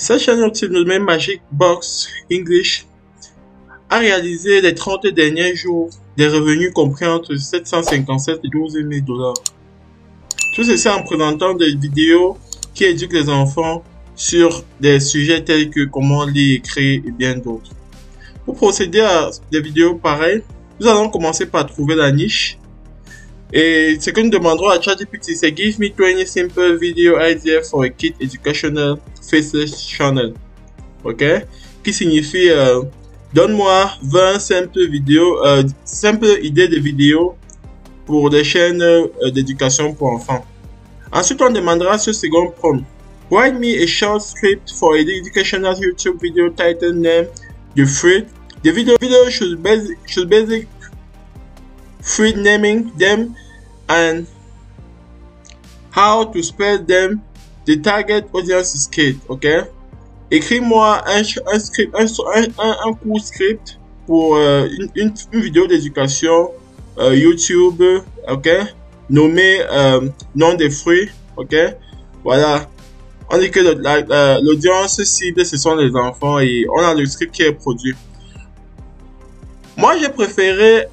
Cette chaîne YouTube nommée Magic Box English a réalisé les 30 derniers jours des revenus compris entre 757 et 12 000 $. Tout ceci en présentant des vidéos qui éduquent les enfants sur des sujets tels que comment lire, écrire et bien d'autres. Pour procéder à des vidéos pareilles, nous allons commencer par trouver la niche. Et ce que nous demanderons à ChatGPT, c'est Give me 20 simple video ideas for a kid educational faceless channel. Ok? Qui signifie donne-moi 20 simples idées de vidéos pour des chaînes d'éducation pour enfants. Ensuite, on demandera ce second prompt. Write me a short script for an educational YouTube video title name The Fruit. The video should basic fruit naming them and how to spell them. The target audience is kids, ok? Écris-moi un court script pour une vidéo d'éducation YouTube, ok? Nommé nom des fruits, ok? Voilà. On dit que l'audience cible, ce sont les enfants et on a le script qui est produit. Moi, j'ai préféré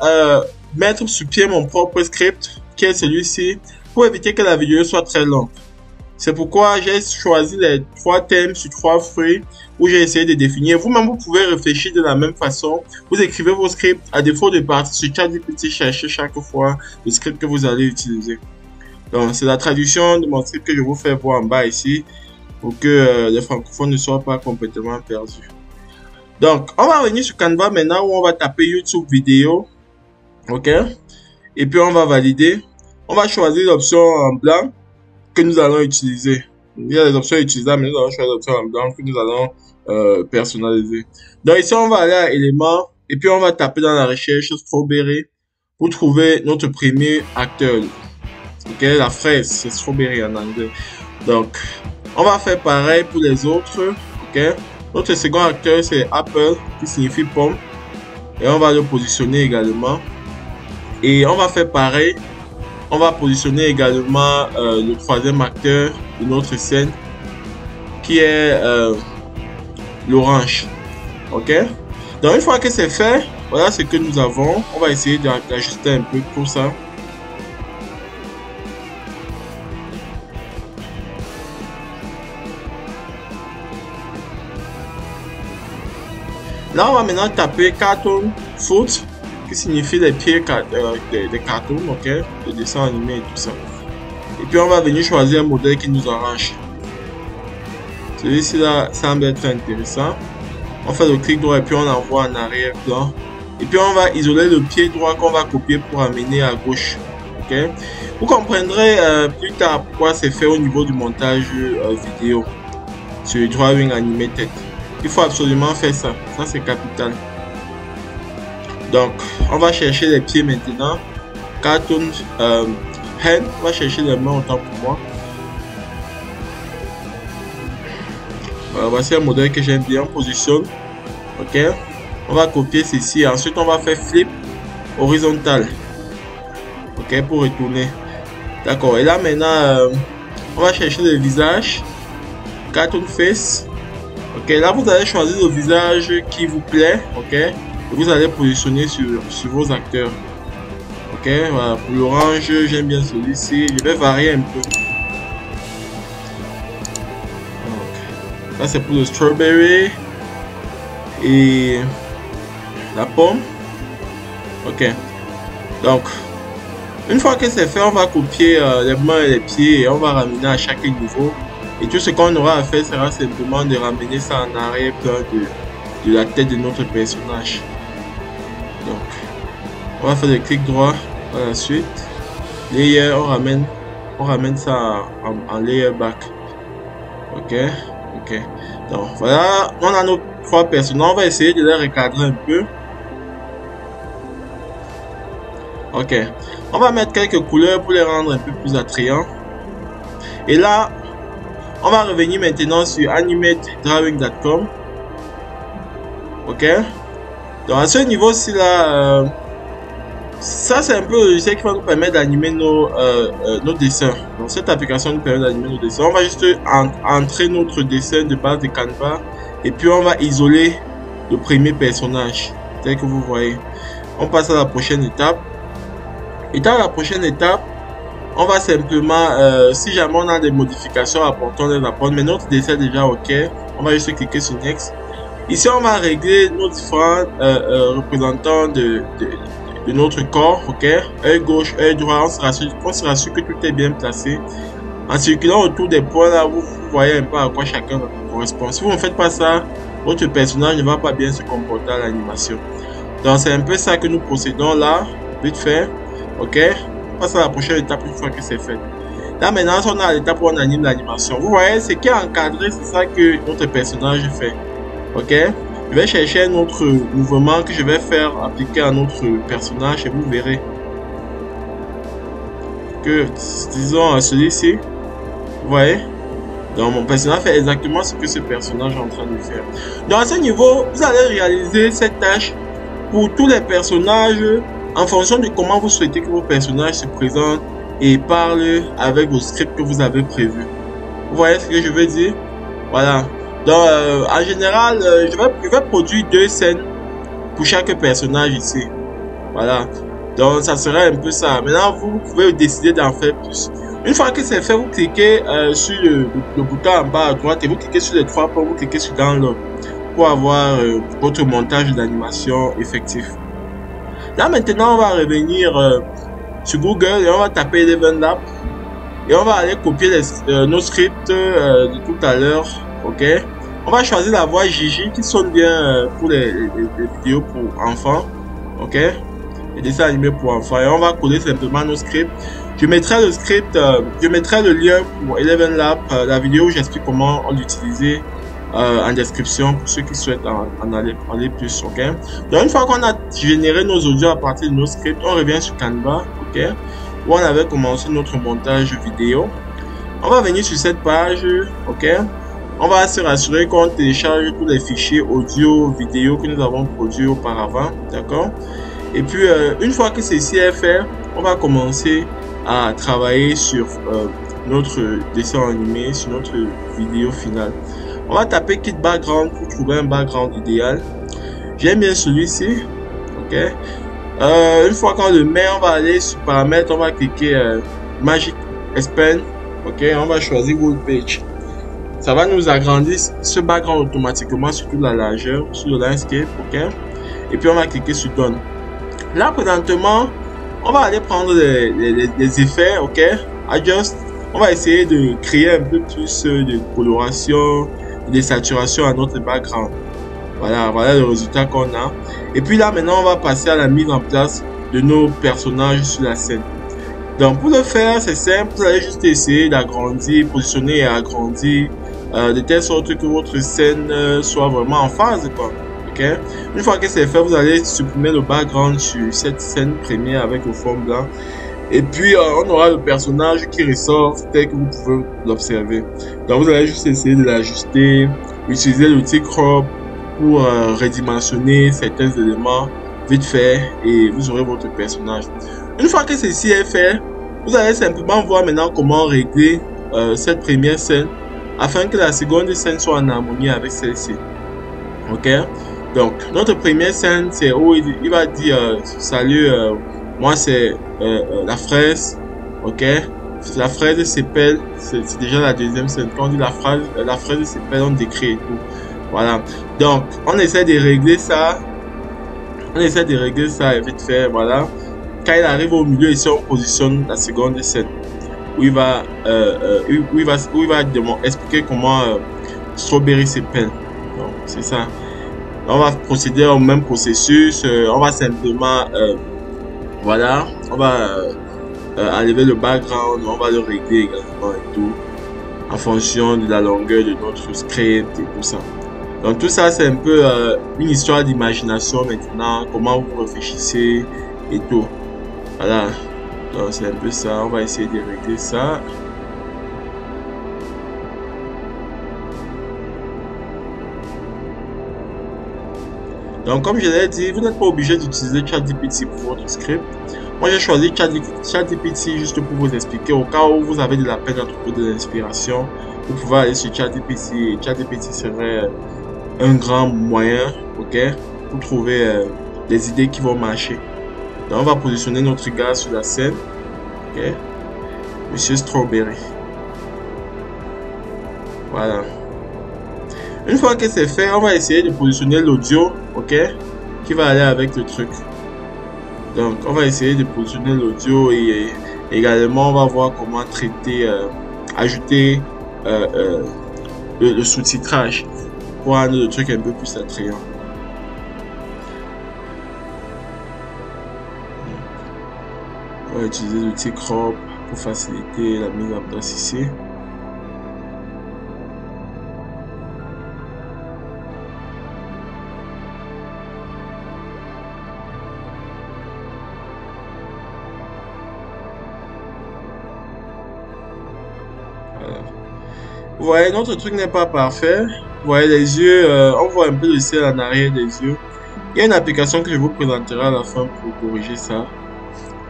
mettre sur pied mon propre script, qui est celui-ci, pour éviter que la vidéo soit très longue. C'est pourquoi j'ai choisi les 3 thèmes sur 3 fruits où j'ai essayé de définir. Vous-même, vous pouvez réfléchir de la même façon. Vous écrivez vos scripts à défaut de partir sur ChatGPT, chercher chaque fois le script que vous allez utiliser. Donc, c'est la traduction de mon script que je vous fais voir en bas ici pour que les francophones ne soient pas complètement perdus. Donc, on va revenir sur Canva maintenant où on va taper YouTube vidéo. Ok? Et puis, on va valider. On va choisir l'option en blanc que nous allons utiliser. Il y a des options utilisables, mais nous allons choisir l'option en blanc que nous allons personnaliser. Donc ici, on va aller à éléments et puis on va taper dans la recherche Strawberry pour trouver notre premier acteur. Ok, la fraise, c'est Strawberry en anglais. Donc, on va faire pareil pour les autres. Ok, notre second acteur c'est Apple qui signifie pomme et on va le positionner également. Et on va faire pareil. On va positionner également le troisième acteur de notre scène qui est l'orange. Ok? Donc une fois que c'est fait, voilà ce que nous avons. On va essayer d'ajuster un peu tout ça. Là on va maintenant taper Cartoon Foot, qui signifie les pieds des cartoons, ok, les dessins animés et tout ça. Et puis on va venir choisir un modèle qui nous arrange. Celui-ci là semble être intéressant. On fait le clic droit et puis on envoie en arrière-plan. Et puis on va isoler le pied droit qu'on va copier pour amener à gauche. Ok. Vous comprendrez plus tard pourquoi c'est fait au niveau du montage vidéo sur Drawing Animated. Il faut absolument faire ça. Ça c'est capital. Donc, on va chercher les pieds maintenant. Cartoon hand, on va chercher les mains autant pour moi. Voilà, voici un modèle que j'aime bien. On positionne. Ok. On va copier ceci. Ensuite, on va faire flip horizontal. Ok, pour retourner. D'accord. Et là maintenant, on va chercher le visage. Cartoon face. Ok, là vous allez choisir le visage qui vous plaît. Ok. Vous allez positionner sur vos acteurs. Ok, voilà. Pour l'orange, j'aime bien celui-ci. Je vais varier un peu. Donc, là, c'est pour le strawberry et la pomme. Ok. Donc, une fois que c'est fait, on va copier les mains et les pieds et on va ramener à chaque niveau. Et tout ce qu'on aura à faire sera simplement de ramener ça en arrière-plan de la tête de notre personnage. Donc, on va faire le clic droit par la suite. Layer, on ramène ça en layer back. Ok, ok. Donc voilà, on a nos 3 personnages. On va essayer de les recadrer un peu. Ok, on va mettre quelques couleurs pour les rendre un peu plus attrayants. Et là, on va revenir maintenant sur animatedrawing.com. Ok. Donc à ce niveau-ci là, Ça, c'est un peu le logiciel qui va nous permettre d'animer nos dessins. Donc, cette application nous permet d'animer nos dessins. On va juste entrer notre dessin de base de Canva et puis on va isoler le premier personnage, tel que vous voyez. On passe à la prochaine étape. Et dans la prochaine étape, on va simplement, si jamais on a des modifications à apporter, on les apporte. Mais notre dessin est déjà OK. On va juste cliquer sur Next. Ici, on va régler nos différents représentants de notre corps, ok, œil gauche, œil droit, on se rassure que tout est bien placé. En circulant autour des points là, vous voyez un peu à quoi chacun correspond. Si vous ne faites pas ça, votre personnage ne va pas bien se comporter à l'animation. Donc c'est un peu ça que nous procédons là, vite fait, ok. On passe à la prochaine étape une fois que c'est fait. Là maintenant, on est à l'étape où on anime l'animation. Vous voyez, ce qui est encadré, c'est ça que notre personnage fait, ok. Je vais chercher un autre mouvement que je vais faire appliquer à notre personnage et vous verrez que, disons, celui-ci, vous voyez, donc mon personnage fait exactement ce que ce personnage est en train de faire. Donc à ce niveau, vous allez réaliser cette tâche pour tous les personnages en fonction de comment vous souhaitez que vos personnages se présentent et parlent avec vos scripts que vous avez prévus. Vous voyez ce que je veux dire? Voilà. Donc, en général, je vais produire 2 scènes pour chaque personnage ici. Voilà. Donc, ça sera un peu ça. Maintenant, vous pouvez décider d'en faire plus. Une fois que c'est fait, vous cliquez sur le bouton en bas à droite et vous cliquez sur les 3 points, vous cliquez sur Download pour avoir votre montage d'animation effectif. Là, maintenant, on va revenir sur Google et on va taper Eleven Lab et on va aller copier nos scripts de tout à l'heure. Ok. On va choisir la voix Gigi qui sonne bien pour les vidéos pour enfants. Ok. Les dessins animés pour enfants. Et on va coller simplement nos scripts. Je mettrai le script, je mettrai le lien pour Eleven Lab, la vidéo où j'explique comment l'utiliser en description pour ceux qui souhaitent en aller plus. Ok. Donc une fois qu'on a généré nos audios à partir de nos scripts, on revient sur Canva. Ok. Où on avait commencé notre montage vidéo. On va venir sur cette page. Ok. On va se rassurer qu'on télécharge tous les fichiers audio, vidéo que nous avons produits auparavant, d'accord? Et puis, une fois que ceci est fait, on va commencer à travailler sur notre dessin animé, sur notre vidéo finale. On va taper Kit Background pour trouver un background idéal. J'aime bien celui-ci, ok? Une fois qu'on le met, on va aller sur Paramètres, on va cliquer Magic Expand, ok? On va choisir Wall Page. Ça va nous agrandir ce background automatiquement sur toute la largeur, sur le landscape, ok? Et puis on va cliquer sur Done. Là présentement, on va aller prendre les effets, ok? Adjust. On va essayer de créer un peu plus de coloration, de saturation à notre background. Voilà, voilà le résultat qu'on a. Et puis là maintenant, on va passer à la mise en place de nos personnages sur la scène. Donc pour le faire, c'est simple, vous allez juste essayer d'agrandir, positionner et agrandir de telle sorte que votre scène soit vraiment en phase, quoi. Ok. Une fois que c'est fait, vous allez supprimer le background sur cette scène première avec le fond blanc. Et puis on aura le personnage qui ressort tel que vous pouvez l'observer. Donc vous allez juste essayer de l'ajuster, utiliser l'outil crop pour redimensionner certains éléments vite fait et vous aurez votre personnage. Une fois que ceci est fait, vous allez simplement voir maintenant comment régler cette première scène afin que la seconde scène soit en harmonie avec celle-ci. Ok. Donc notre première scène, c'est où il va dire salut, moi c'est la fraise. Ok. La fraise s'épelle, c'est déjà la deuxième scène. Quand on dit la fraise s'épelle, on décrit et tout. Voilà. Donc on essaie de régler ça. On essaie de régler ça vite fait. Voilà. Quand il arrive au milieu, ici on positionne la seconde scène où il va expliquer comment Strawberry s'épelle. Donc c'est ça. On va procéder au même processus. On va simplement voilà, on va enlever le background, on va le régler également et tout en fonction de la longueur de notre script et tout ça. Donc tout ça c'est un peu une histoire d'imagination maintenant, comment vous réfléchissez et tout. Voilà, donc c'est un peu ça, on va essayer de régler ça. Donc, comme je l'ai dit, vous n'êtes pas obligé d'utiliser ChatGPT pour votre script. Moi, j'ai choisi ChatGPT juste pour vous expliquer. Au cas où vous avez de la peine à trouver de l'inspiration, vous pouvez aller sur ChatGPT. Et ChatGPT serait un grand moyen, ok, pour trouver des idées qui vont marcher. Donc, on va positionner notre gars sur la scène, ok, Monsieur Strawberry. Voilà. Une fois que c'est fait, on va essayer de positionner l'audio, ok, qui va aller avec le truc. Donc, on va essayer de positionner l'audio et également, on va voir comment traiter, ajouter le sous-titrage pour rendre le truc un peu plus attrayant. On va utiliser l'outil crop pour faciliter la mise en place ici. Vous voyez, notre truc n'est pas parfait. Vous voyez les yeux, on voit un peu le ciel en arrière des yeux. Il y a une application que je vous présenterai à la fin pour corriger ça.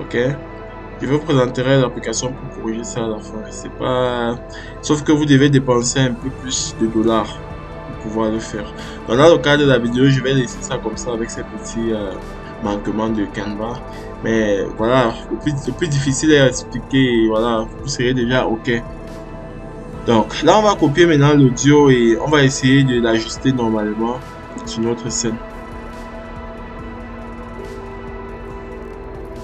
Ok. Je vous présenterai l'application pour corriger ça à la fin. C'est pas... Sauf que vous devez dépenser un peu plus de dollars pour pouvoir le faire. Dans le cas de la vidéo, je vais laisser ça comme ça avec ces petits manquements de Canva. Mais voilà, le plus difficile à expliquer. Et voilà, vous serez déjà ok. Donc là, on va copier maintenant l'audio et on va essayer de l'ajuster normalement sur notre scène.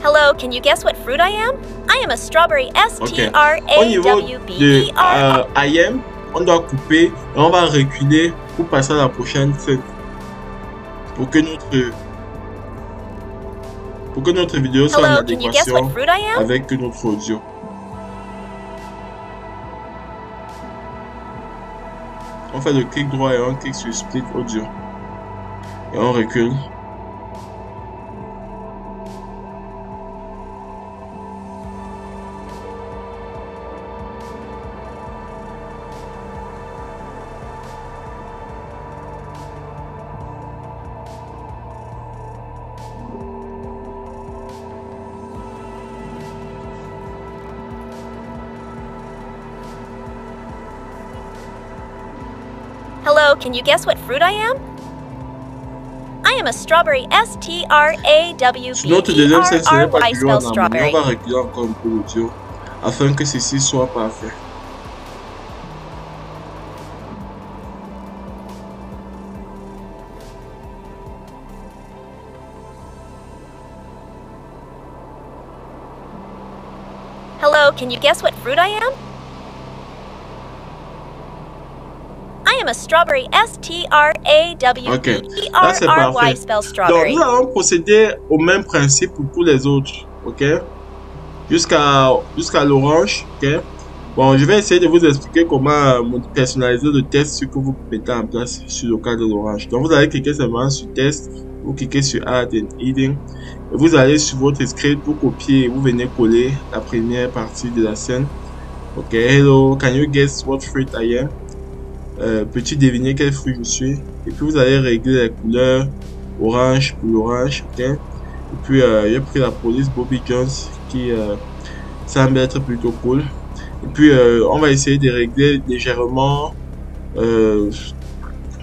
Hello, can you guess what fruit I am? I am a strawberry. S-T-R-A-W-B-E-R. Au niveau de I am, on doit couper et on va reculer pour passer à la prochaine scène. Pour que notre vidéo soit en adéquation avec notre audio. On fait le clic droit et on clique sur Split Audio. Et on recule. Hello, can you guess what fruit I am? I am a strawberry. S-T-R-A-W-B-E-R-R-Y spell strawberry. On va reculer encore un peu l'audio afin que ceci soit parfait. Hello, can you guess what fruit I am? I am a strawberry. S-T-R-A-W-B-E-R-R-Y spell strawberry. Donc, nous allons procéder au même principe pour tous les autres, ok? Jusqu'à l'orange, ok? Bon, je vais essayer de vous expliquer comment personnaliser le test que vous mettez en place sur le cas de l'orange. Donc, vous allez cliquer seulement sur test, vous cliquez sur add and hidden, et vous allez sur votre script, vous copiez et vous venez coller la première partie de la scène. Ok, hello, can you guess what fruit I am? Peux-tu deviner quel fruit je suis? Et puis vous allez régler les couleurs orange pour l'orange, ok? Et puis j'ai pris la police Bobby Jones qui semble être plutôt cool. Et puis on va essayer de régler légèrement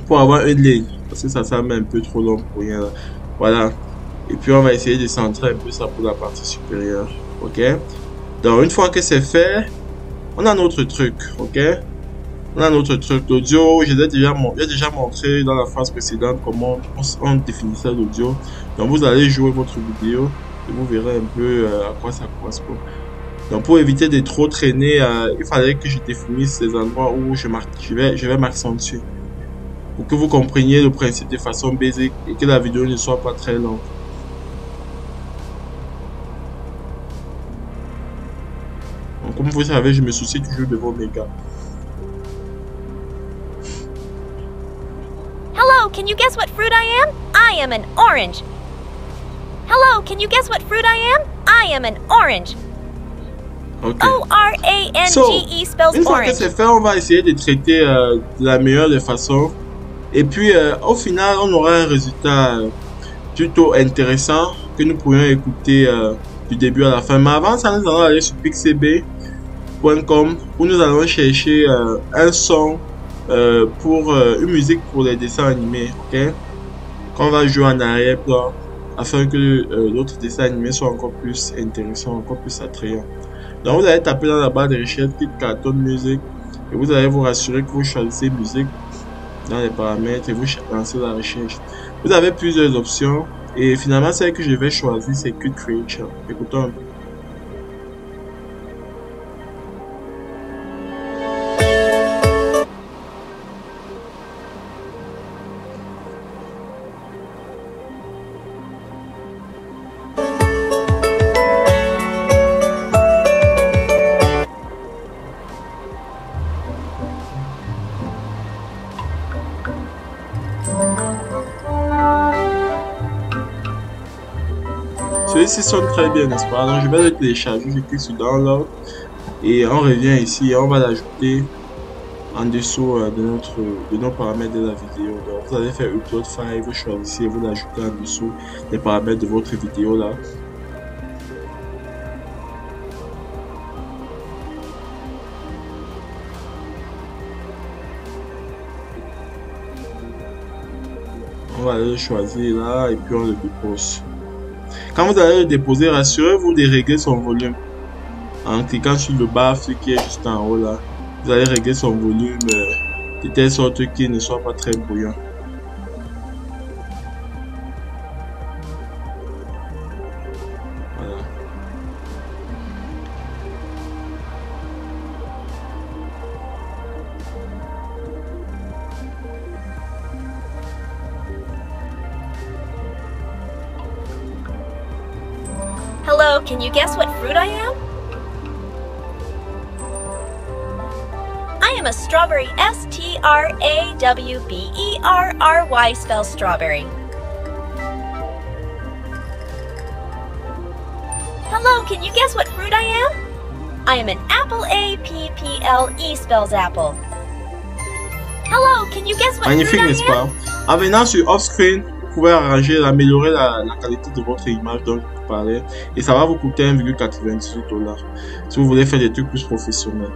pour avoir une ligne parce que ça semble un peu trop long pour rien là. Voilà. Et puis on va essayer de centrer un peu ça pour la partie supérieure, ok? Donc une fois que c'est fait, on a notre truc, ok? On a notre truc d'audio. J'ai déjà montré dans la phase précédente comment on définissait l'audio. Donc vous allez jouer votre vidéo et vous verrez un peu à quoi ça correspond. Donc pour éviter de trop traîner, il fallait que je définisse les endroits où je vais m'accentuer. Pour que vous compreniez le principe de façon basique et que la vidéo ne soit pas très longue. Donc comme vous savez, je me soucie toujours de vos mégas. Hello, can you guess what fruit I am? I am an orange. Hello, can you guess what fruit I am? I am an orange. Okay. O-R-A-N-G-E spells une fois que orange. c'est fait, on va essayer de traiter de la meilleure des façons Et puis, au final, on aura un résultat plutôt intéressant que nous pourrions écouter du début à la fin. Mais avant ça, nous allons aller sur pixabay.com où nous allons chercher un son pour une musique pour les dessins animés, ok? Qu'on va jouer en arrière-plan afin que l'autre dessin animé soit encore plus intéressant, encore plus attrayant. Donc vous allez taper dans la barre de recherche Kit Cartoon Music et vous allez vous rassurer que vous choisissez musique dans les paramètres et vous lancez la recherche. Vous avez plusieurs options et finalement celle que je vais choisir c'est Cut Creature. Écoutons un peu. Celui-ci sonne très bien, n'est-ce pas? Donc je vais le télécharger, je clique sur Download et on revient ici et on va l'ajouter en dessous de nos paramètres de la vidéo. Donc vous allez faire Upload File, vous choisissez et vous l'ajoutez en dessous des paramètres de votre vidéo là. On va le choisir là et puis on le dépose. Quand vous allez le déposer, rassurez-vous de régler son volume. En cliquant sur le bas qui est juste en haut là, vous allez régler son volume de telle sorte qu'il ne soit pas très bruyant. Voilà. Hello, can you guess what fruit I am? I am a strawberry. S-T-R-A-W-B-E-R-R-Y spells strawberry. Hello, can you guess what fruit I am? I am an apple. A-P-P-L-E spells apple. Hello, can you guess what Magnifique, fruit I n'est-ce am? pas? En venant sur Off-Screen, vous pouvez arranger, améliorer la qualité de votre image dont je vous parlais et ça va vous coûter 1,98 $. Si vous voulez faire des trucs plus professionnels.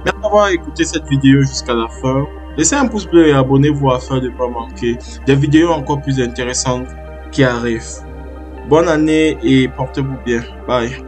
Merci d'avoir écouté cette vidéo jusqu'à la fin. Laissez un pouce bleu et abonnez-vous afin de ne pas manquer des vidéos encore plus intéressantes qui arrivent. Bonne année et portez-vous bien. Bye.